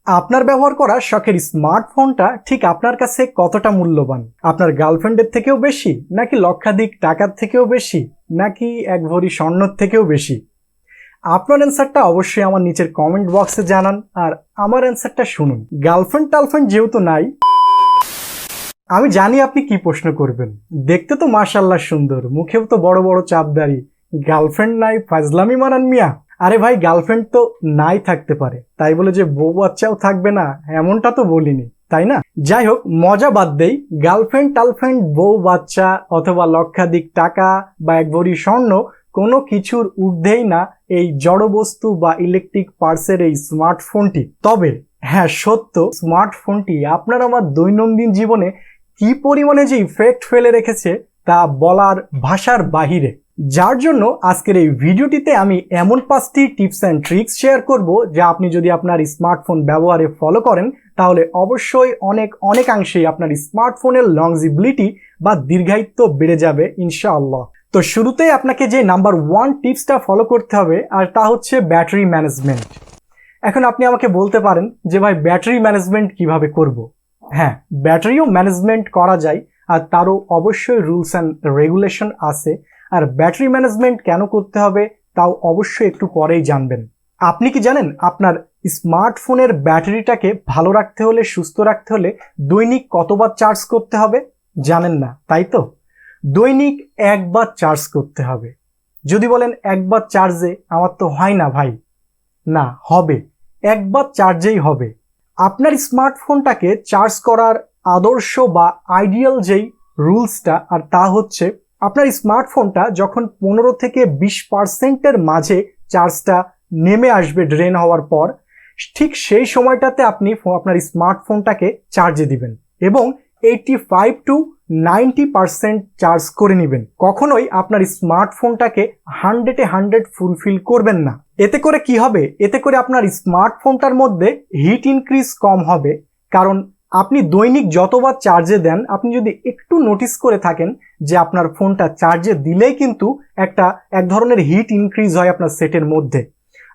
আপনার ব্যবহার করা শখের স্মার্টফোনটা ঠিক আপনার কাছে কতটা মূল্যবান? আপনার গার্লফ্রেন্ডের থেকেও বেশি, নাকি লক্ষাধিক টাকার থেকেও বেশি, নাকি এক ভরি স্বর্ণের থেকেও বেশি? আপনার অ্যান্সারটা অবশ্যই আমার নিচের কমেন্ট বক্সে জানান, আর আমার অ্যান্সারটা শুনুন। গার্লফ্রেন্ড টার্লফ্রেন্ড যেহেতু নাই, আমি জানি আপনি কি প্রশ্ন করবেন। দেখতে তো মাশাআল্লাহ সুন্দর, মুখেও তো বড় বড় চাপদারি, গার্লফ্রেন্ড নাই, ফাজলামি মারান মিয়া। আরে ভাই, গার্লফ্রেন্ড তো নাই থাকতে পারে, তাই বলে যে বউ বাচ্চাও থাকবে না এমনটা তো বলিনি, তাই না? যাই হোক, মজা বাদ দেই। গার্লফ্রেন্ড টার্লফ্রেন্ড, বউ বাচ্চা অথবা লক্ষাধিক টাকা বা এক ভরি স্বর্ণ কোনো কিছুর ঊর্ধ্বেই না এই জড়বস্তু বা ইলেকট্রিক পার্টসের এই স্মার্টফোনটি। তবে হ্যাঁ, সত্য, স্মার্টফোনটি আপনার আমার দৈনন্দিন জীবনে কি পরিমাণে যে ইফেক্ট ফেলে রেখেছে তা বলার ভাষার বাহিরে। যার জন্য আজকের এই ভিডিওটিতে আমি এমন 5টি টিপস অ্যান্ড ট্রিক্স শেয়ার করব, যা আপনি যদি আপনার স্মার্টফোন ব্যবহারে ফলো করেন তাহলে অবশ্যই অনেকাংশেই আপনার স্মার্টফোনের লংজিবিলিটি বা দীর্ঘায়িত্ব বেড়ে যাবে ইনশাআল্লাহ। তো শুরুতেই আপনাকে যে নাম্বার 1 টিপসটা ফলো করতে হবে, আর তা হচ্ছে ব্যাটারি ম্যানেজমেন্ট। এখন আপনি আমাকে বলতে পারেন যে ভাই, ব্যাটারি ম্যানেজমেন্ট কিভাবে করব? হ্যাঁ, ব্যাটারিও ম্যানেজমেন্ট করা যায়, আর তারও অবশ্যই রুলস অ্যান্ড রেগুলেশন আছে। আর ব্যাটারি ম্যানেজমেন্ট কেন করতে হবে তাও অবশ্যই একটু পরেই জানবেন। আপনি কি জানেন আপনার স্মার্টফোনের ব্যাটারিটাকে ভালো রাখতে হলে, সুস্থ রাখতে হলে দৈনিক কতবার চার্জ করতে হবে? জানেন না, তাই তো? দৈনিক একবার চার্জ করতে হবে। যদি বলেন একবার চার্জে আমার তো হয় না ভাই, না, হবে, একবার চার্জেই হবে। আপনার স্মার্টফোনটাকে চার্জ করার আদর্শ বা আইডিয়াল যেই রুলসটা, আর তা হচ্ছে আপনার স্মার্টফোনটা যখন 15 থেকে 20%-এর মাঝে চার্জটা নেমে আসবে ড্রেন হওয়ার পর, ঠিক সেই সময়টাতে আপনি আপনার স্মার্টফোনটাকে চার্জে দিবেন এবং 85 to 90% চার্জ করে নেবেন। কখনোই আপনার স্মার্টফোনটাকে 100 ফুলফিল করবেন না। এতে করে কি হবে? এতে করে আপনার স্মার্টফোনটার মধ্যে হিট ইনক্রিজ কম হবে। কারণ আপনি দৈনিক যতবার চার্জে দেন, আপনি যদি একটু নোটিস করে থাকেন যে আপনার ফোনটা চার্জে দিলেই কিন্তু এক ধরনের হিট ইনক্রিজ হয় আপনার সেটের মধ্যে।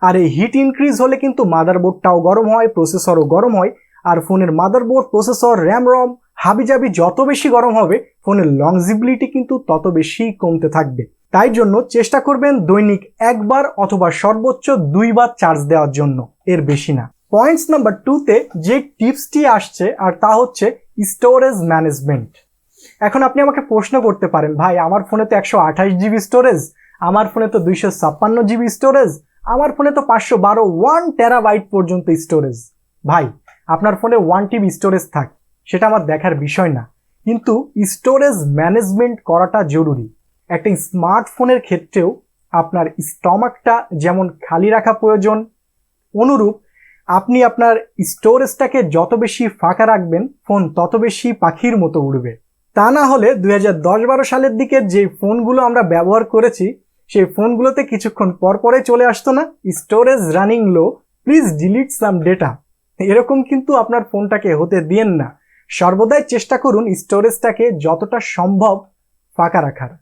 আর এই হিট ইনক্রিজ হলে কিন্তু মাদারবোর্ডটাও গরম হয়, প্রসেসরও গরম হয়। আর ফোনের মাদারবোর্ড, প্রসেসর, র্যাম রম হাবিজাবি যত বেশি গরম হবে, ফোনের লংজিবিলিটি কিন্তু তত বেশি কমতে থাকবে। তাই জন্য চেষ্টা করবেন দৈনিক একবার অথবা সর্বোচ্চ 2 বার চার্জ দেওয়ার জন্য, এর বেশি না। পয়েন্টস নাম্বার 2-তে যে টিপসটি আসছে, আর তা হচ্ছে স্টোরেজ ম্যানেজমেন্ট। এখন আপনি আমাকে প্রশ্ন করতে পারেন, ভাই আমার ফোনে তো 128 জিবি স্টোরেজ, আমার ফোনে তো 256 জিবি স্টোরেজ, আমার ফোনে তো 512 1 টেরাবাইট পর্যন্ত স্টোরেজ। ভাই, আপনার ফোনে 1 টিবি স্টোরেজ থাক, সেটা আমার দেখার বিষয় না, কিন্তু স্টোরেজ ম্যানেজমেন্ট করাটা জরুরি। একটা স্মার্টফোনের ক্ষেত্রেও আপনার স্টমাকটা যেমন খালি রাখা প্রয়োজন, অনুরূপ আপনি আপনার স্টোরেজটাকে যত বেশি ফাঁকা রাখবেন, ফোন তত বেশি পাখির মতো উড়বে। তা না হলে 2010-12 সালের দিকে যে ফোনগুলো আমরা ব্যবহার করেছি, সেই ফোনগুলোতে কিছুক্ষণ পরে চলে আসতো না, storage running low, please delete some data. এরকম কিন্তু আপনার ফোনটাকে হতে দিয়েন না। সর্বদাই চেষ্টা করুন স্টোরেজটাকে যতটা সম্ভব ফাঁকা রাখার।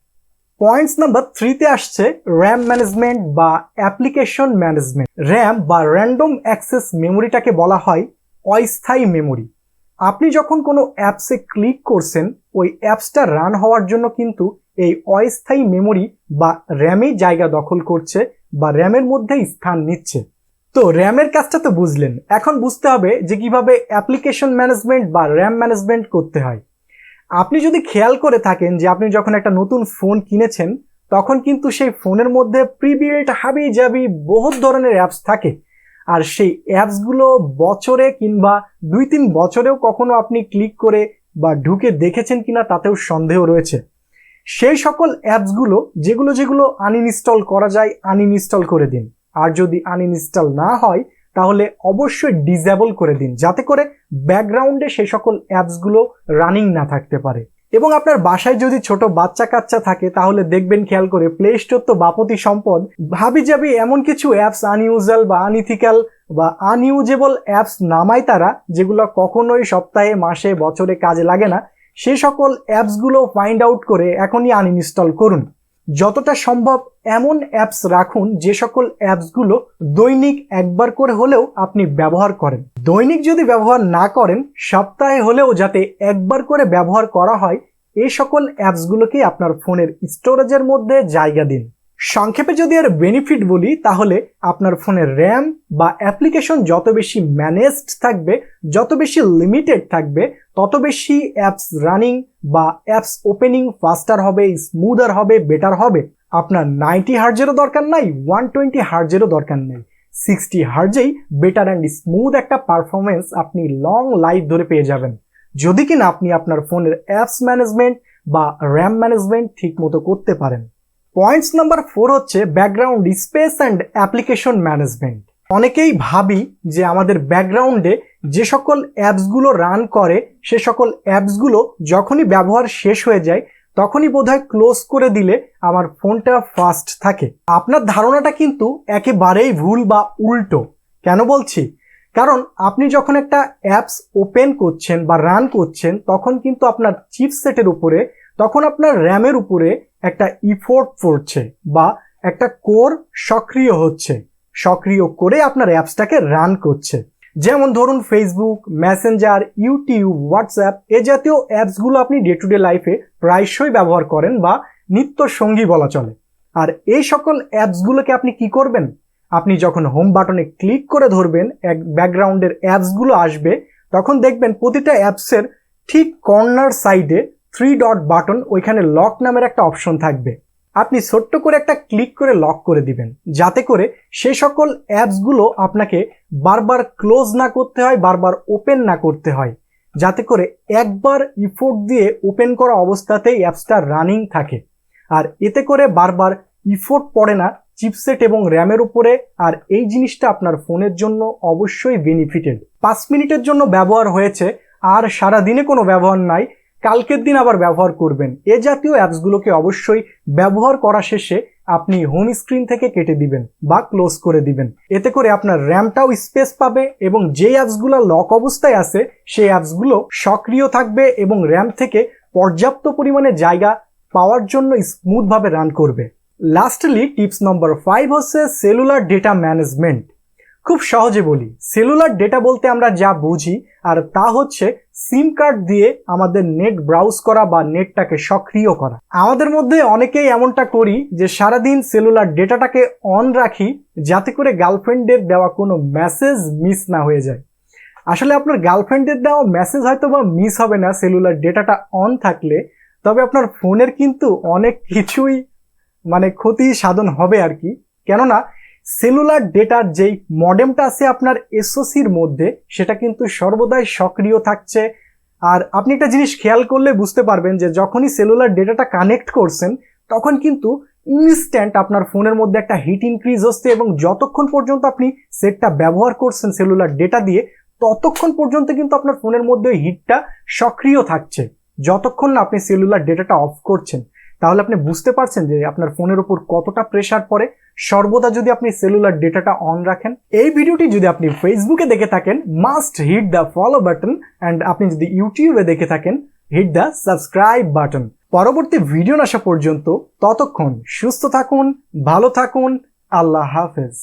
পয়েন্টস নাম্বার 3-তে আসছে র্যাম ম্যানেজমেন্ট বা অ্যাপ্লিকেশন ম্যানেজমেন্ট। র্যাম বা র্যান্ডম অ্যাক্সেস মেমোরিটাকে বলা হয় অস্থায়ী মেমোরি। আপনি যখন কোনো অ্যাপসে ক্লিক করছেন, ওই অ্যাপসটা রান হওয়ার জন্য কিন্তু এই অস্থায়ী মেমোরি বা র্যামই জায়গা দখল করছে বা র্যামের মধ্যে স্থান নিচ্ছে। তো র্যামের কাজটা তো বুঝলেন, এখন বুঝতে হবে যে কিভাবে অ্যাপ্লিকেশন ম্যানেজমেন্ট বা র্যাম ম্যানেজমেন্ট করতে হয়। আপনি যদি খেয়াল করে থাকেন যে আপনি যখন একটা নতুন ফোন কিনেছেন, তখন কিন্তু সেই ফোনের মধ্যে প্রিবিল্ট হাবি জাবি বহুত ধরনের অ্যাপস থাকে। আর সেই অ্যাপসগুলো বছরে কিংবা 2-3 বছরেও কখনো আপনি ক্লিক করে বা ঢুকে দেখেছেন কিনা তাতেও সন্দেহ রয়েছে। সেই সকল অ্যাপসগুলো যেগুলো আনইনস্টল করা যায়, আনইনস্টল করে দিন। আর যদি আনইনস্টল না হয় তাহলে অবশ্যই ডিসেবল করে দিন, যাতে করে ব্যাকগ্রাউন্ডে সেই সকল অ্যাপসগুলো রানিং না থাকতে পারে। এবং আপনার বাসায় যদি ছোট বাচ্চা কাচ্চা থাকে, তাহলে দেখবেন খেয়াল করে, প্লে স্টোর তো বাপতি সম্পদ, ভাবি যাবি এমন কিছু অ্যাপস আনইউজুয়াল বা আনইথিক্যাল বা আনইউজেবল অ্যাপস নামায় তারা, যেগুলো কখনোই সপ্তাহে, মাসে, বছরে কাজে লাগে না। সেই সকল অ্যাপসগুলো ফাইন্ড আউট করে এখনই আনইনস্টল করুন। যতটা সম্ভব এমন অ্যাপস রাখুন যে সকল অ্যাপসগুলো দৈনিক একবার করে হলেও আপনি ব্যবহার করেন। দৈনিক যদি ব্যবহার না করেন, সপ্তাহে হলেও যাতে একবার করে ব্যবহার করা হয়, এই সকল অ্যাপসগুলোকে আপনার ফোনের স্টোরেজের মধ্যে জায়গা দিন। সংক্ষেপে যদি এর বেনিফিট বলি, তাহলে আপনার ফোনের র্যাম বা অ্যাপ্লিকেশন যত বেশি ম্যানেজড থাকবে, যত বেশি লিমিটেড থাকবে, তত বেশি অ্যাপস রানিং বা অ্যাপস ওপেনিং ফাস্টার হবে, স্মুদার হবে, বেটার হবে। আপনার 90 হার্জেরও দরকার নাই, 120 হার্জেরও দরকার নেই, 60 হার্জেই বেটার অ্যান্ড স্মুথ একটা পারফরমেন্স আপনি লং লাইফ ধরে পেয়ে যাবেন, যদি কিনা আপনি আপনার ফোনের অ্যাপস ম্যানেজমেন্ট বা র্যাম ম্যানেজমেন্ট ঠিক মতো করতে পারেন। পয়েন্টস নাম্বার 4 হচ্ছে background space and application management. অনেকেই ভাবি যে আমাদের ব্যাকগ্রাউন্ডে যে সকল অ্যাপসগুলো রান করে সে সকল অ্যাপসগুলো যখনই ব্যবহার শেষ হয়ে যায় তখনই বোধহয় ক্লোজ করে দিলে আমার ফোনটা ফাস্ট থাকে। আপনার ধারণাটা কিন্তু একেবারেই ভুল বা উল্টো। কেন বলছি? কারণ আপনি যখন একটা অ্যাপস ওপেন করছেন বা রান করছেন, তখন কিন্তু আপনার চিপসেটের উপরে, তখন আপনার র্যামের উপরে একটা ইফোর্ট পড়ছে বা একটা কোর সক্রিয় হচ্ছে, সক্রিয় করে আপনার অ্যাপসটাকে রান করছে। যেমন ধরুন ফেসবুক, মেসেঞ্জার, ইউটিউব, হোয়াটসঅ্যাপ এ জাতীয় অ্যাপসগুলো আপনি ডে টু ডে লাইফে প্রায়শই ব্যবহার করেন বা নিত্য সঙ্গী বলা চলে। আর এই সকল অ্যাপসগুলোকে আপনি কি করবেন? আপনি যখন হোম বাটনে ক্লিক করে ধরবেন, এক ব্যাকগ্রাউন্ডের অ্যাপসগুলো আসবে, তখন দেখবেন প্রতিটা অ্যাপসের ঠিক কর্নার সাইডে 3 ডট বাটন, ওইখানে লক নামের একটা অপশন থাকবে। আপনি ছোট্ট করে একটা ক্লিক করে লক করে দিবেন, যাতে করে সেই সকল অ্যাপসগুলো আপনাকে বারবার ক্লোজ না করতে হয়, বারবার ওপেন না করতে হয়, যাতে করে একবার ইফোর্ট দিয়ে ওপেন করা অবস্থাতেই অ্যাপসটা রানিং থাকে। আর এতে করে বারবার ইফোর্ট পড়ে না চিপসেট এবং র্যামের উপরে। আর এই জিনিসটা আপনার ফোনের জন্য অবশ্যই বেনিফিটেড। 5 মিনিটের জন্য ব্যবহার হয়েছে আর সারা দিনে কোনো ব্যবহার নাই, কালকের দিন আবার ব্যবহার করবেন, এ জাতীয় অ্যাপসগুলোকে অবশ্যই ব্যবহার করা শেষে আপনি হোম স্ক্রিন থেকে কেটে দিবেন বা ক্লোজ করে দিবেন। এতে করে আপনার র্যামটাও স্পেস পাবে এবং যে অ্যাপসগুলো লক অবস্থায় আছে সেই অ্যাপসগুলো সক্রিয় থাকবে এবং র্যাম থেকে পর্যাপ্ত পরিমাণে জায়গা পাওয়ার জন্য স্মুথভাবে রান করবে। লাস্টলি টিপস নম্বর 5 হচ্ছে সেলুলার ডেটা ম্যানেজমেন্ট। খুব সহজে বলি, সেলুলার ডেটা বলতে আমরা যা বুঝি আর তা হচ্ছে সিম কার্ড দিয়ে আমাদের নেট ব্রাউজ করা বা নেটটাকে সক্রিয় করা। আমাদের মধ্যে অনেকেই এমনটা করি যে সারাদিন সেলুলার ডেটাটাকে অন রাখি, যাতে করে গার্লফ্রেন্ডের দেওয়া কোনো মেসেজ মিস না হয়ে যায়। আসলে আপনার গার্লফ্রেন্ডের দেওয়া মেসেজ হয়তো বা মিস হবে না সেলুলার ডেটাটা অন থাকলে, তবে আপনার ফোনের কিন্তু অনেক কিছুই ক্ষতি সাধন হবে আর কি। কেননা সেলুলার ডেটার যেই মডেমটা আছে আপনার এসওসির মধ্যে, সেটা কিন্তু সর্বদাই সক্রিয় থাকছে। আর আপনি একটা জিনিস খেয়াল করলে বুঝতে পারবেন যে যখনই সেলুলার ডেটাটা কানেক্ট করছেন, তখন কিন্তু ইনস্ট্যান্ট আপনার ফোনের মধ্যে একটা হিট ইনক্রিজ হচ্ছে এবং যতক্ষণ পর্যন্ত আপনি সেটটা ব্যবহার করছেন সেলুলার ডেটা দিয়ে, ততক্ষণ পর্যন্ত কিন্তু আপনার ফোনের মধ্যে হিটটা সক্রিয় থাকছে, যতক্ষণ না আপনি সেলুলার ডেটাটা অফ করছেন। তাহলে আপনি বুঝতে পারছেন যে আপনার ফোনের উপর কতটা প্রেসার পড়ে সর্বদা যদি আপনি সেলুলার ডেটাটা অন রাখেন। এই ভিডিওটি যদি আপনি ফেসবুকে দেখে থাকেন, must hit the follow button, and আপনি যদি ইউটিউবে দেখে থাকেন, হিট দ্য সাবস্ক্রাইব বাটন। পরবর্তী ভিডিও আসা পর্যন্ত ততক্ষণ সুস্থ থাকুন, ভালো থাকুন, আল্লাহ হাফেজ।